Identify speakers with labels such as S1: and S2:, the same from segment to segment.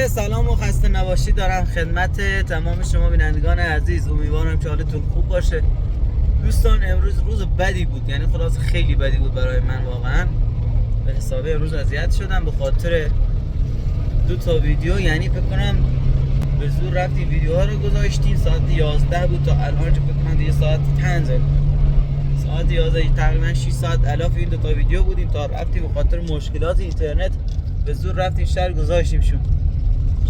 S1: عرض سلام و خسته نباشی دارم خدمت تمام شما بینندگان عزیز. امیدوارم که حالتون خوب باشه. دوستان امروز روز بدی بود، یعنی خلاص خیلی بدی بود برای من واقعا. به حسابی امروز اذیت شدم به خاطر 2 تا ویدیو، یعنی فکر کنم به زور رفتیم ویدیوها رو گذاشتیم. ساعت 11 بود تا الان فکر کنم دیگه ساعت 5 ساعت 11 تقریبا 6 ساعت الاف این 2 تا ویدیو بودیم تا رفتیم به خاطر مشکلات اینترنت به زور رفتیم شهر گذاشتیمشون.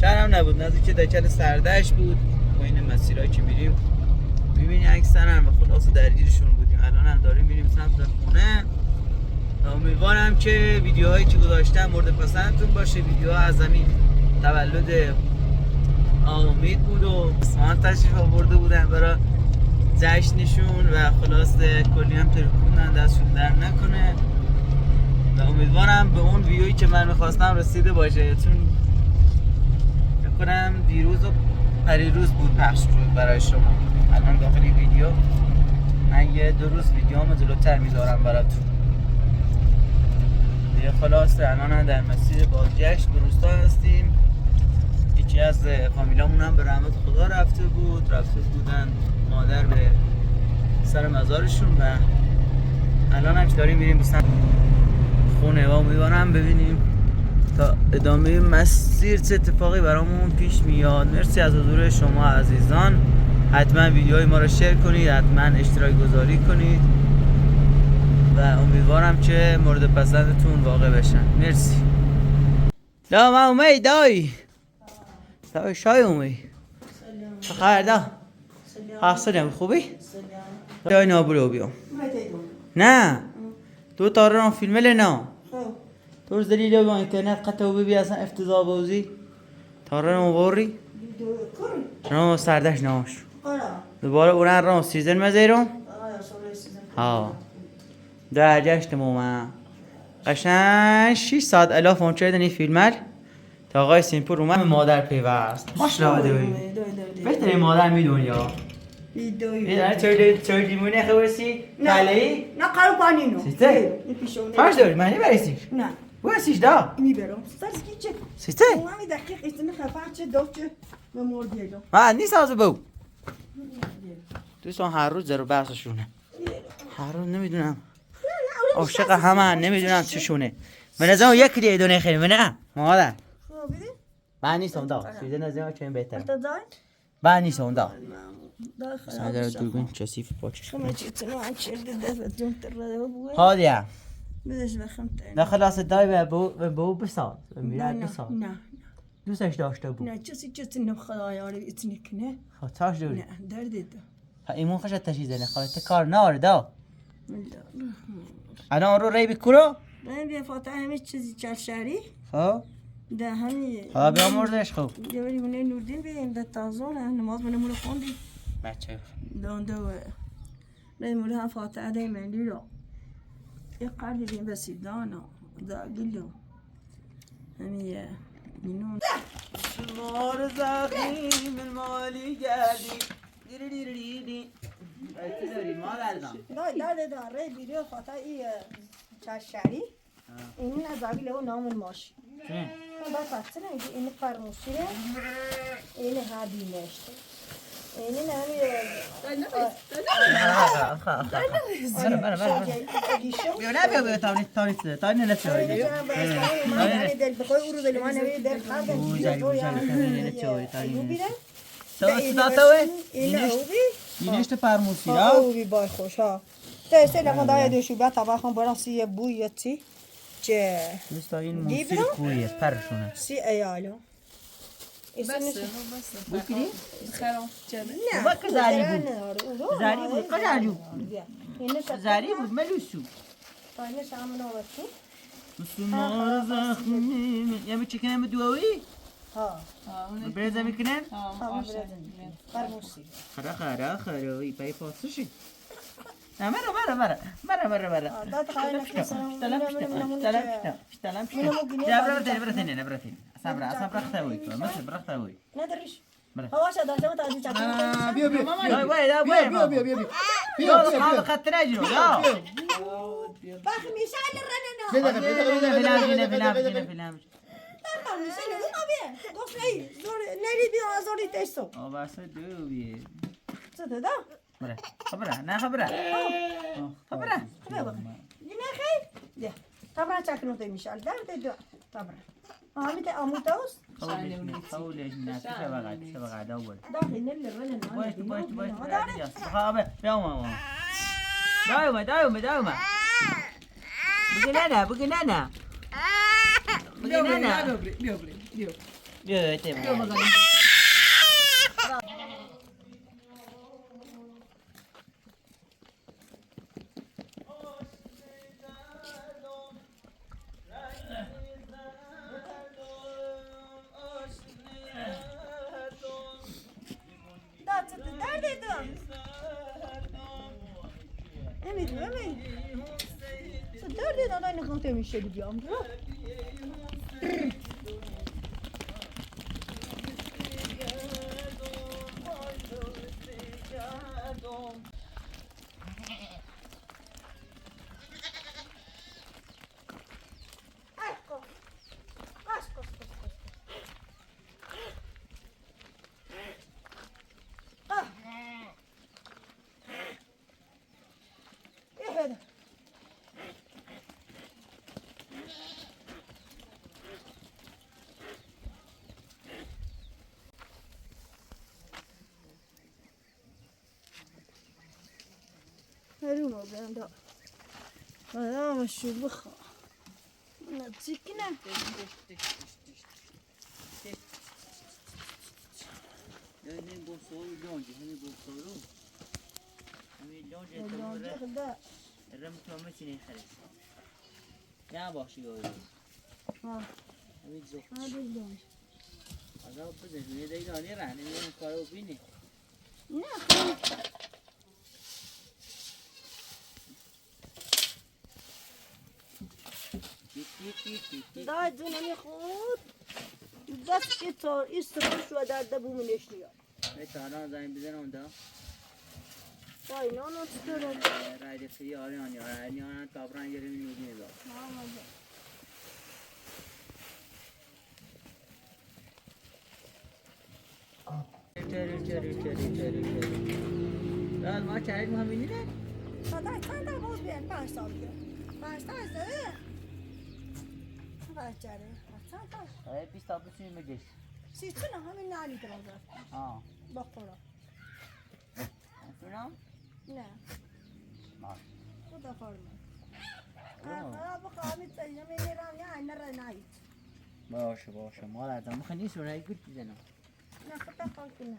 S1: شهر هم نبود، نزدیک دکل سردشت بود. با این مسیرهایی که میریم میبینی اکثرا و خلاص درگیرشون بودیم. الان هم داریم میریم سمت خونه. امیدوارم که ویدیوهایی که گذاشتم مورد پسندتون باشه. ویدیوها از همین تولد امید بود و اسمان تشریف آورده بودن برای جشنشون و خلاص کلی هم ترکوندن، دستشون در نکنه و امیدوارم به اون ویدیویی که من میخواستم رسیده باشه، چون فکر کنم دیروز و پریروز بود پخش شد برای شما. الان داخل این ویدیو من یه 2 روز ویدیوامو جلوتر میذارم براتون. دیگه خلاص الان هم در مسیر بازگشت به روستا هستیم. یکی از فامیلامون هم به رحمت خدا رفته بودن مادر به سر مزارشون و الان هم که داریم میریم به سمت خونه و امیدوارم ببینیم تا ادامه مسیر چه اتفاقی برامون پیش میاد. مرسی از حضور شما عزیزان. حتما ویدیوهای ما رو شیر کنید، حتما اشتراک گذاری کنید و امیدوارم که مورد پسندتون واقع بشن. مرسی. دا ما اومی دای شای اومی چه خبر دا؟ حاصلم خوبی؟ دای نابلو بیام نه تو تاران فیلم لنا تو روز دلیل با اینترنت قطعه ببی اصلا افتضاح بازی تاران مباری رام سردش ناش دوباره اونن رام سیزن مزیرم ها در جشت مومن قشنگ 6 ساعت الاف اون چه دنی فیلمر تا آقای سیمپور اومد به مادر پیوست. ماشاءالله دوی بهترین مادر میدونی ها ایدای چه دیمونه خورسی کلی
S2: نه قرب پانینو
S1: سیسته فرش داری معنی بریسیش
S2: نه
S1: برسیش دا
S2: میبرم سرسکی چه
S1: سیسته
S2: اونمی دقیق ایستنه خفر چه دوچه و مردیگم
S1: من نیست از بو دوستان هر روز زرو بحثشونه هر روز نمیدونم عاشق همه نمیدونم چشونه من از اون یک لیه دونه خیلی نه مادر من نیستم دا سیده نزدیم که این بهتره من نیستم دا سادر دوربین کثیف پاچش هادیا نه خلاص دای به بو بساز میرد بساز
S2: نه
S1: دوستش داشته بود
S2: نه چیزی نم خدای یاری اتنی کنه
S1: خاطرش داری
S2: نه درد دا
S1: ایمون خشت تشیزنه خواهد کار ناره دا الان رو ری بکرو
S2: من بیا فاتح همه چیزی چل شهری
S1: خب
S2: ده همی
S1: خدا بیا مردش خوب
S2: دیوری بونه نوردین بیم ده تازون نماز بونه مونه خوندی
S1: بچه
S2: دانده و نه مونه هم فاتح ده من لیرو یه قرد دیم بسیدانا دا گلو همی مینون
S1: شمار زخیم المالی گردی دیری دیری دیری بچه داری ما دردم
S2: داره بیرو فاتح ای چشری این نزاقی له نام الماشی بعد فاطمه میگه این فرموشیه این هادی نشته این نمی
S1: بیا تانی نتوری
S2: دل بخوای او رو دل ما نمی دل خرد
S1: اینشت فرموشی را
S2: او بی بای خوش ها تا لما دای دوشو بعد طبخم براسی بوی چی چه
S1: دوستا این موسیقی خویه پرشونه
S2: سی ایالو
S3: بس
S1: بکنی؟
S3: خرام جده
S2: نه
S1: بابا که زری بود زری بود قجاری بود زری بود ملوسو
S2: اینه شامنو وقتی
S1: مسلمان زخمی یه چکنه به دواوی؟
S2: ها
S1: برزه میکنن؟
S2: فرموسی
S1: خره ای پای پاسشی نه مرا
S2: داد خاله
S1: اشتلم برتنی اصلا برختوی مثل برختوی
S2: ندریش هواش داشته من تازی چاکو
S1: بیا خط نجرو یا
S2: باخ میشال رننا
S1: فیلم
S2: میشال ما بیا گفت زور نری بیا زوری تشتو
S1: آبسته دو بیه
S2: چه دادا
S1: بره خبره نه خبره خبره
S2: بیا بخیر نه خیر بیا طبعا چکنو میشال درد دو طبعا آمیت آموتاوس
S1: خولش نه چه بقعد اول
S2: داخل نلی رنن
S1: باش خابه بیام دایومه بگی نه بگی نه بیا تیم
S2: درد دو امید درد دادا نخوام میشه بیام هروما بندا آدم شو بخوا نتیکنه
S1: همین بوسول لونج همین بوسولو همین لونج
S2: لونج خدا
S1: رم تو میشینی خرید نه باشی اوی
S2: ها
S1: همین زو
S2: هذا لونج
S1: هذا بده میاد ایرانی رهنه میون کارو بینی
S2: نه دا جونمی خود دست که تا استفاده شو در دبو منش نیا
S1: میتونم زنگ بزنم دا
S2: دا اینا نسترم
S1: راید فری آریان یا آریان تابران گیری میدونی دا چری داد ما چایی ما همینی نه
S2: چند تا باز بیان 5 سال بیان 5 تا است چند تا
S1: 20 تا بسیم میگیش
S2: سی چنا همین نالی درازه
S1: ها
S2: بخورا
S1: شنو
S2: نه
S1: ما
S2: خدا فرمان خراب قامت تجمع نرام یا نرا نایت
S1: باشه ما لازم خنی سرای گوت بزنم
S2: نه خدا خالق نه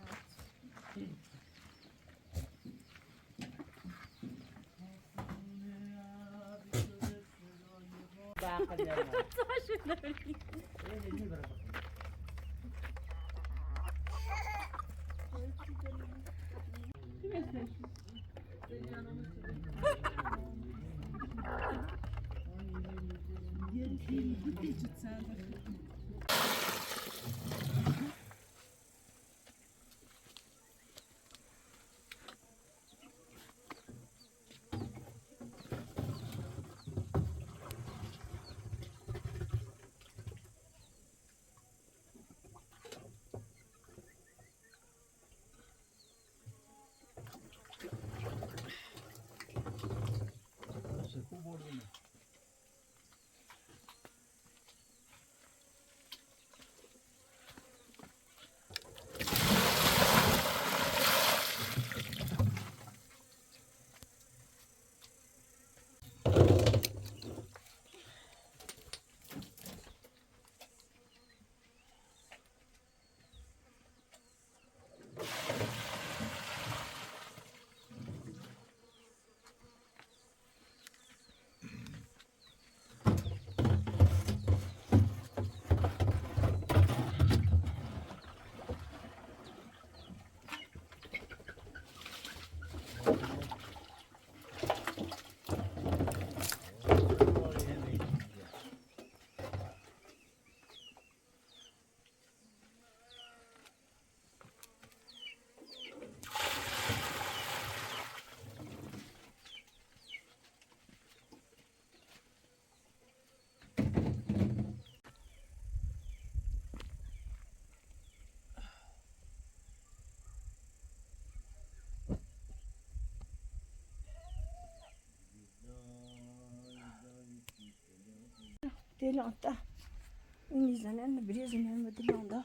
S2: Delanta. Mizanen brizinen ve delanda.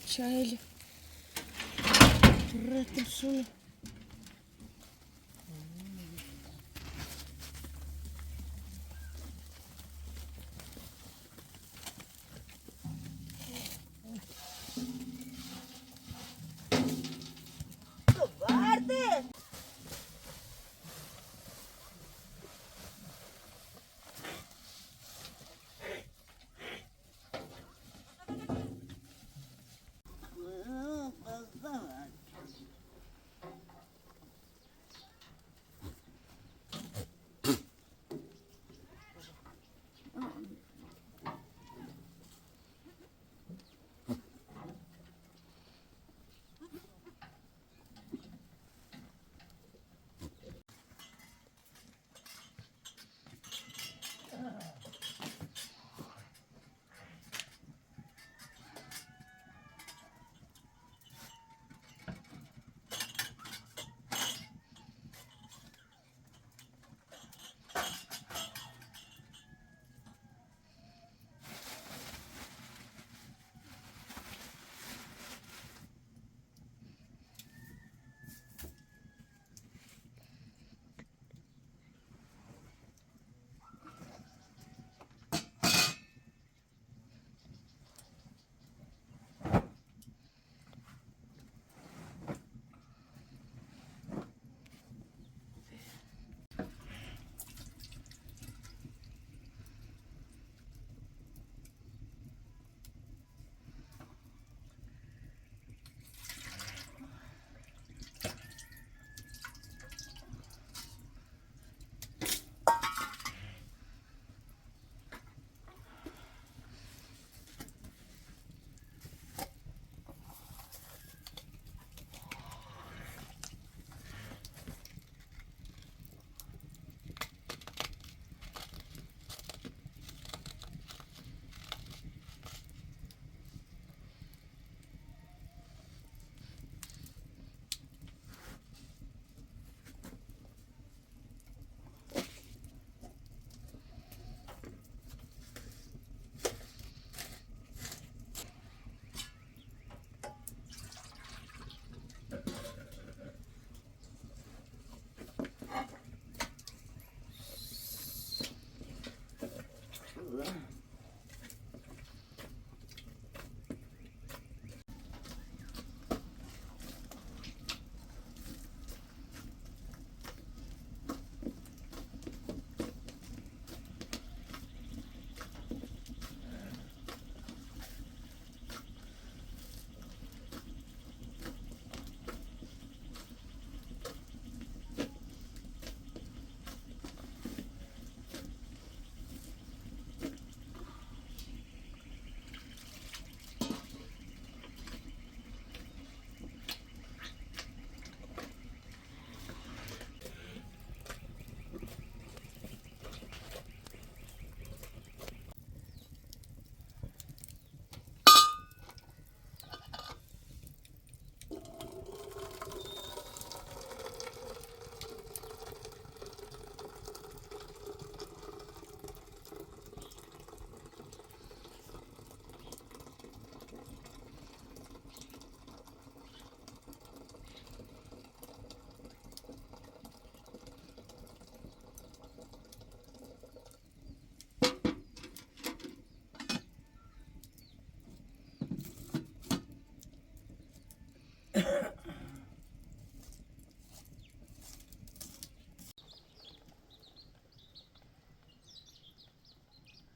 S3: Şöyle. Bıraktım şunu.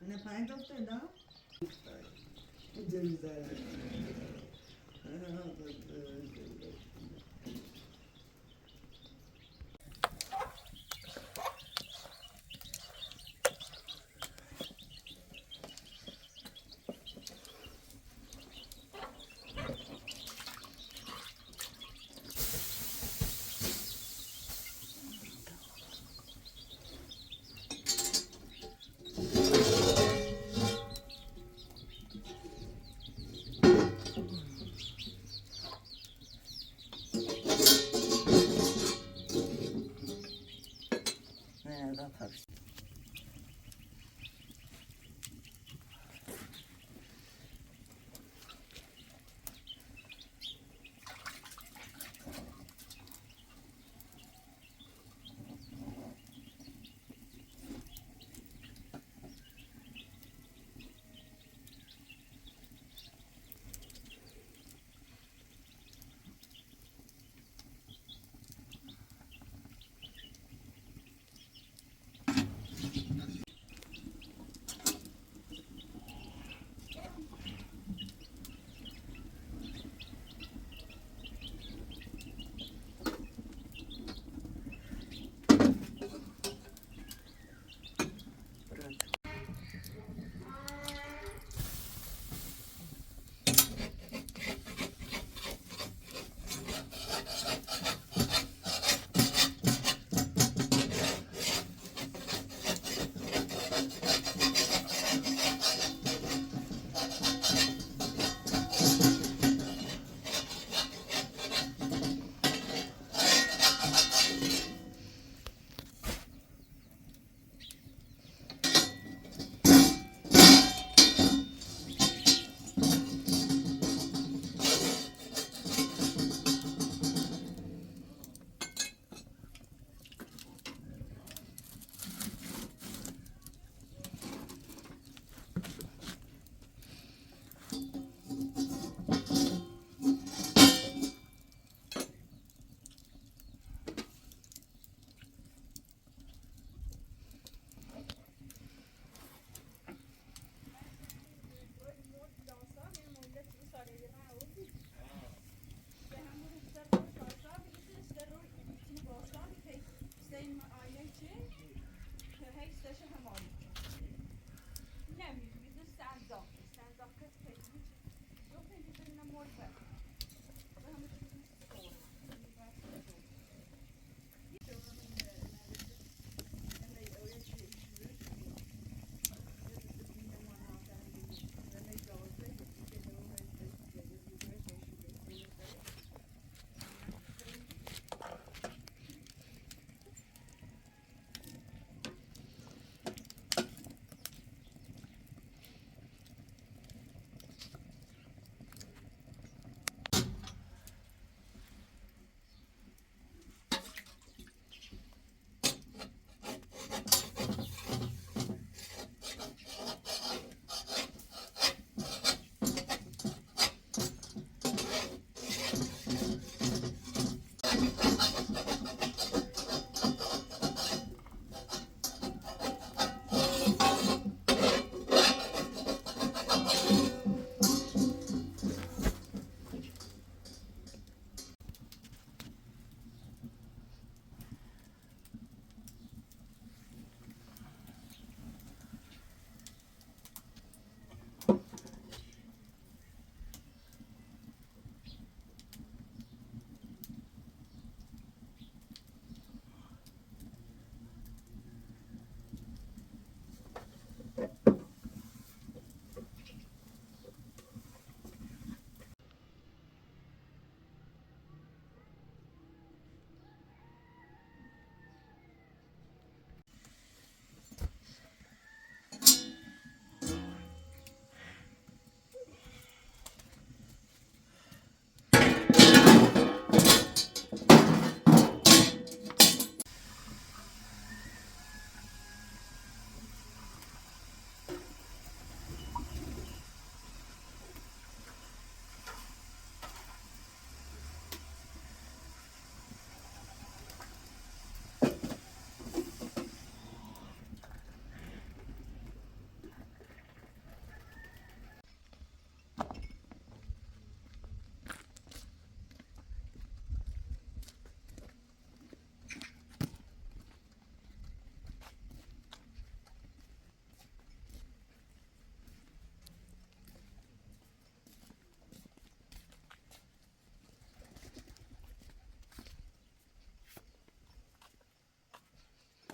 S4: نه 5 تا نه
S1: نه دا پرست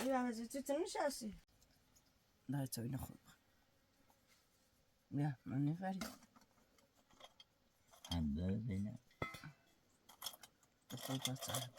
S2: بیا تو نشستی
S1: نه تو اینو خود بیا من نفری
S4: انده بینه
S1: بخواه بطر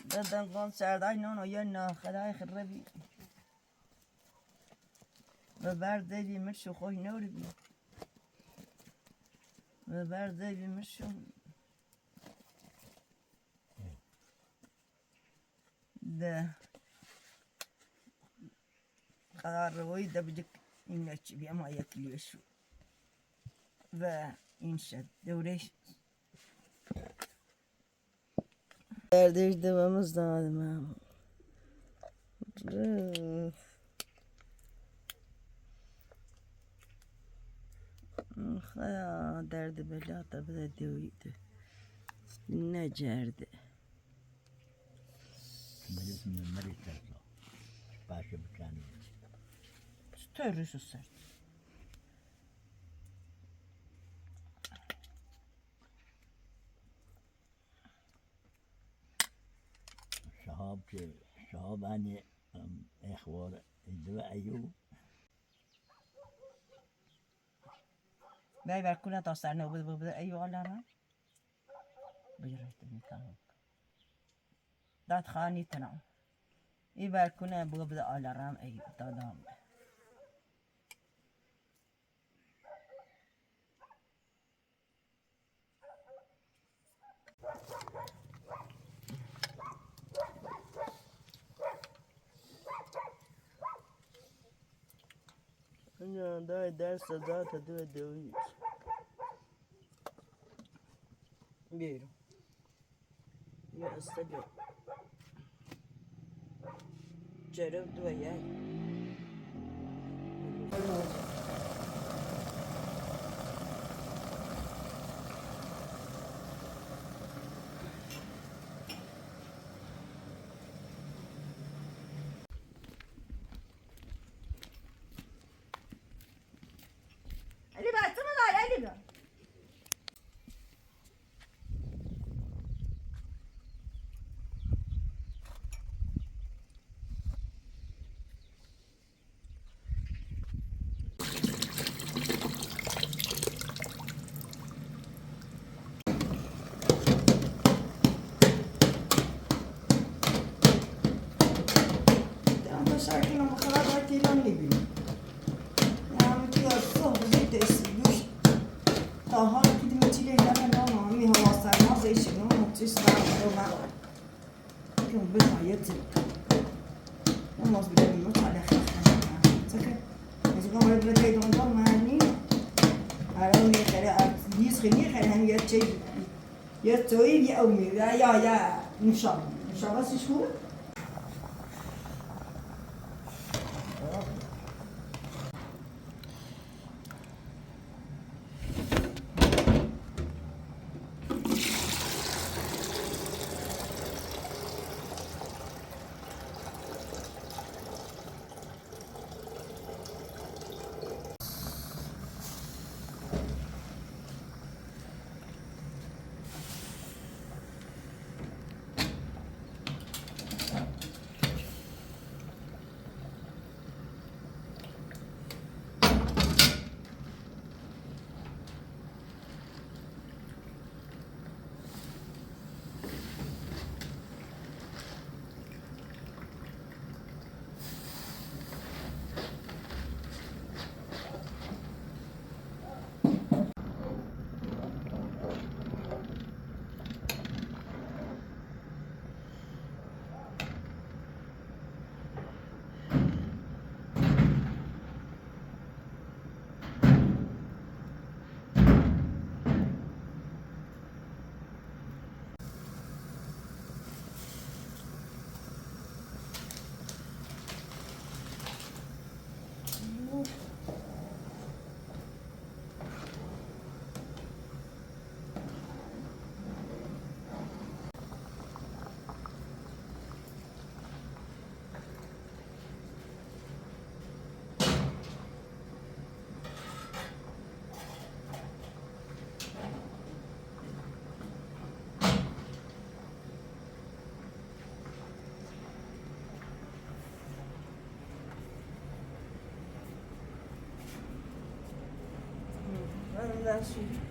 S1: دادن قان سردای نونو یا نه خدای خربی و برده بی مرشو خوی نوری بی و برده بی مرشو ده قرار روی ده بجک این نچی بی اما یک لیشو و این شد دورش دردش دوامız dağılma. Xaya derdi bela da bile diyordu. Ne cerdi.
S4: Biliyorsun Ömer isterse. Başka bir tane.
S1: Törüsü sert.
S4: شهاب hani اخبار ادوه ایوب
S1: Bey ver kula tasarını bu ayı alarm. Buyurdu mikan. Dat khani tana. İber kuna bu alarm ayı dadam. Ya da ders zaten de deviyiz. Bir. Ya istediyor. Cerem duaya.
S2: علی بچه من داری علی بیا
S1: Ama sakin ama kadar da tiran ne bileyim. Yani diyorsun bizi desiliyor. Daha kidmetiyle hemen ama mi havaslar nasıl işin ama tüs daha var. Çünkü bir hayatı. Ama biz bile bilmiyoruz hala xəstə. Sakın. Mesela o evde de ondan mani. Ara o yere biz xeyir hem yetecek. Yeteceği ya ummi ya inşallah. İnşallah siz şunu.
S2: برادرشون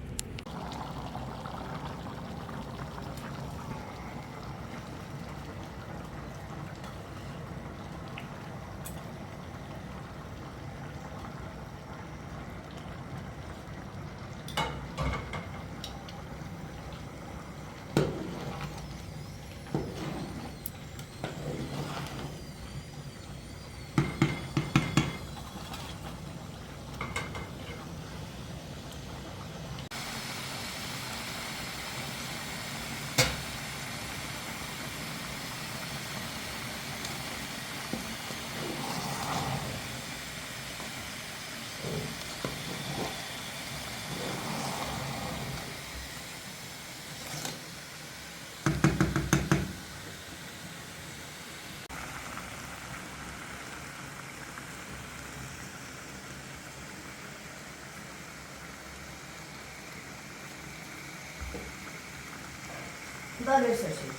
S2: داره سشی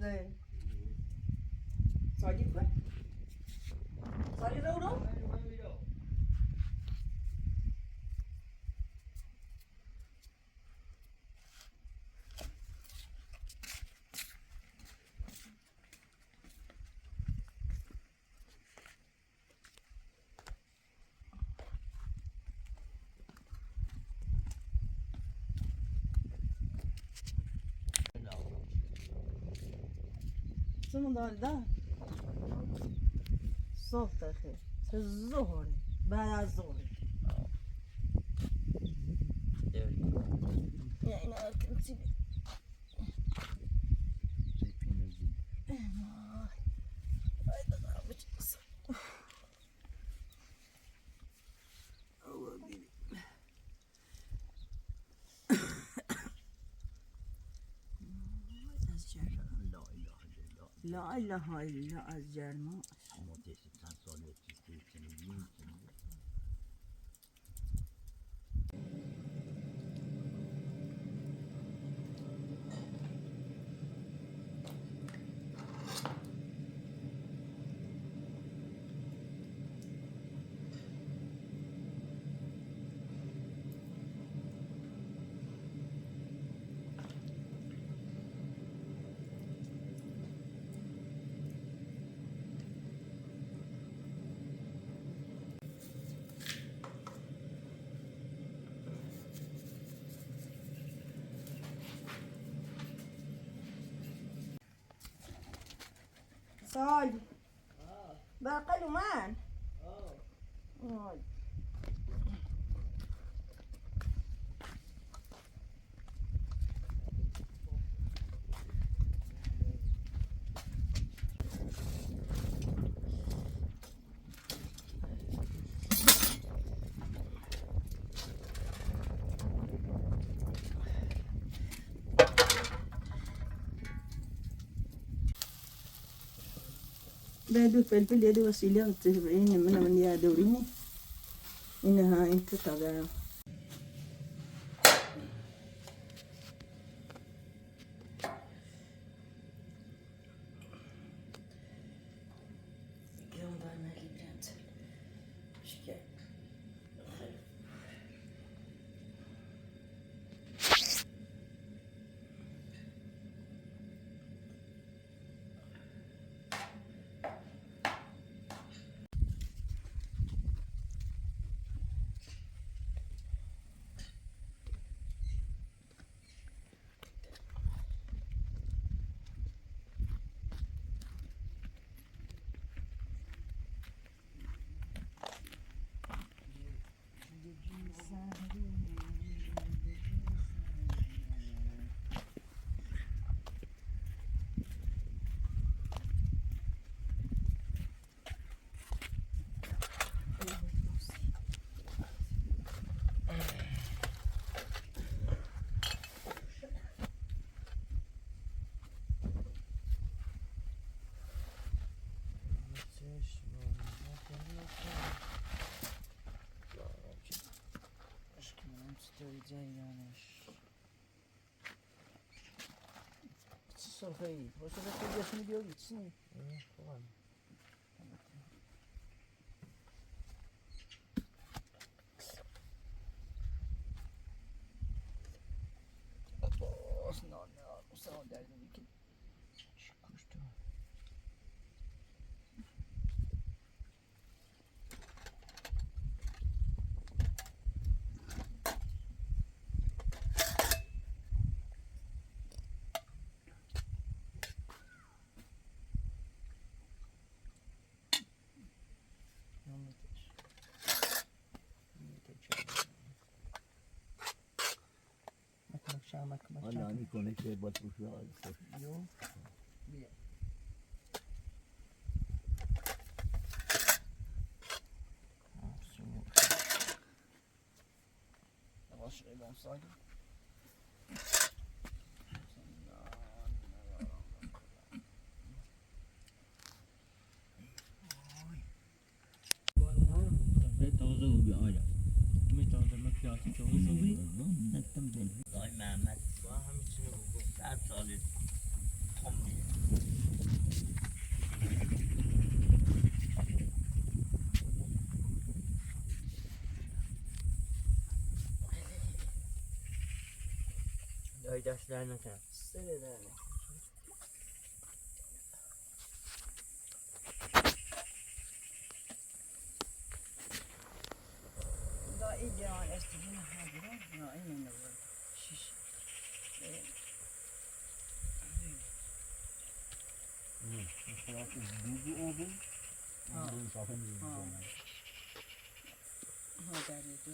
S2: ده ساجی کن ساجی رو سمون دار صبح تخیر ظهر بعد از ظهر یا اینا ارکن سیبی لا اله الا از جرما
S4: مدتی چند ساله کنیم
S2: سال باقل ومان بعدو فلفل يدي وسيلة تبعين من يا دوريني إنها أنت تغير
S1: چشم اشکالم چطوری جریانش چی سرخه ای؟ باشه بخواه یاشونی بیاری چی؟ باز نه اصلا درد میکنی چی کشت
S4: حالا میکنه که با توش
S1: یو بیا یواش ایبان ساگی
S4: تازه و بیاید
S5: میتونم من پیاسی چون خوبی
S4: نتم دل دای محمد با همین چیزو بگو 100 سال عمری
S5: دایی دست در نکن
S1: سره داره دا اینجا استیجین هدیه نه این نمیده شیش
S4: خلاص دیگه اون
S1: ها
S4: اون صافه
S1: ها
S4: می‌ذارم
S1: ها در دو